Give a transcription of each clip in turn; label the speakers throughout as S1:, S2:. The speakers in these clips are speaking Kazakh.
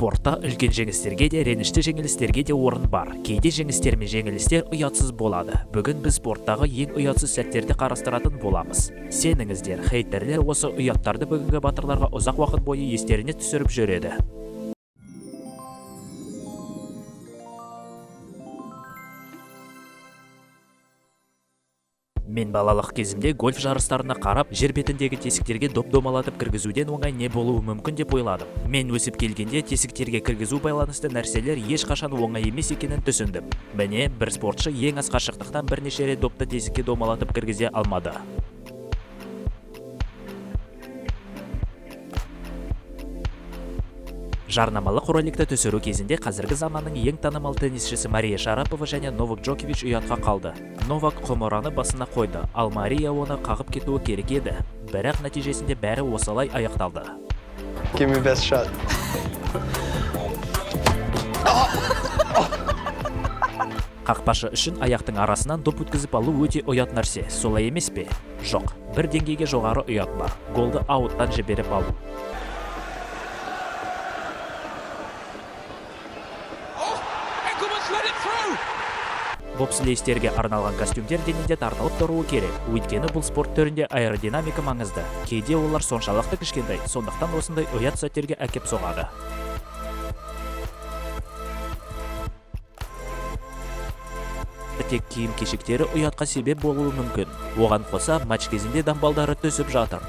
S1: Спортта үлкен жеңістерге де, ренішті жеңілістерге де орын бар. Кейде жеңістер мен жеңілістер ұятсыз болады. Бүгін біз спорттағы ең ұятсыз сәттерді қарастыратын боламыз. Сеніңіздер, хейтерлер осы ұяттарды бүгінгі батырларға ұзақ уақыт бойы естеріне түсіріп жүреді. Мен балалық кезімде гольф жарыстарына қарап, жер бетіндегі тесіктерге доп-домалатып кіргізуден оңай не болуы мүмкін деп ойладым. Мен өсіп келгенде тесіктерге кіргізу байланысты нәрселер ешқашан оңай емес екенін түсіндім. Міне, бір спортшы ең аз қашықтықтан бірнеше рет допты тесікке домалатып кіргізе алмады. Жарнамалық роликті түсіру кезінде қазіргі заманның ең танымал теннисшісі Мария Шарапова және Новак Джокович ұятқа қалды. Новак құмыраны басына қойды, ал Мария оны қағып кетуі керек еді. Бірақ нәтижесінде бәрі осылай аяқталды.
S2: Give me best shot.
S1: Қақпашы үшін аяқтың арасынан доп өткізіп алу өте ұят нәрсе, солай емес пе? Жоқ, бір деңгейге жоғары ұят бар. Голды ауттан жіберіп алу. Бобслейстерге арналған костюмдер денеде тартылып тұруы керек. Өйткені бұл спорт түрінде аэродинамика маңызды. Кейде олар соншалықты кішкентай, сондықтан осындай ұят сәттерге әкеп соғады. Тек киім-кешектері ұятқа себеп болуы мүмкін. Оған қоса матч кезінде дамбалдары түсіп жатыр.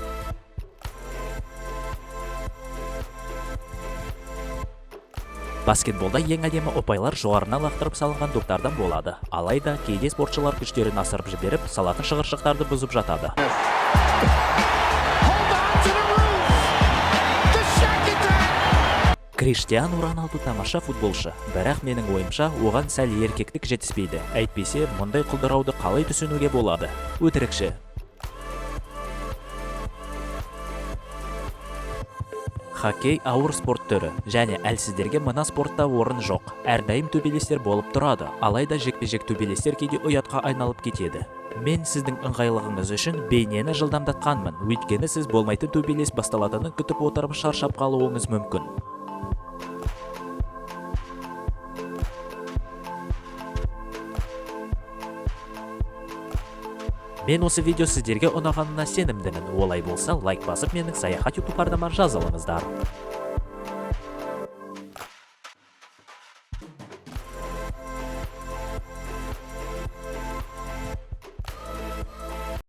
S1: Баскетболда ең әдемі ұпайлар жоғарынан лақтырып салынған доптардан болады. Алайда кейде спортшылар күштерін асырып жіберіп, салатын шығыршықтарды бұзып жатады. Криштиану Роналду тамаша футболшы, бірақ менің ойымша, оған сәл еркектік жетіспейді. Әйтпесе, мұндай құлдырауды қалай түсінуге болады? Өтірікші. Хоккей ауыр спорт түрі, және әлсіздерге мына спортта орын жоқ. Әрдайым төбелестер болып тұрады, алайда жекпе-жек төбелестер кейде ұятқа айналып кетеді. Мен сіздің ыңғайлығыңыз үшін бейнені жылдамдатқанмын, өйткені сіз болмайтын төбелес басталатынын күтіп отырып шаршап қалуыңыз мүмкін. Мен осы видео сіздерге ұнағанына сенімдімін. Олай болса, лайк басып, менің Саяхат YouTube арнама жазылыңыздар.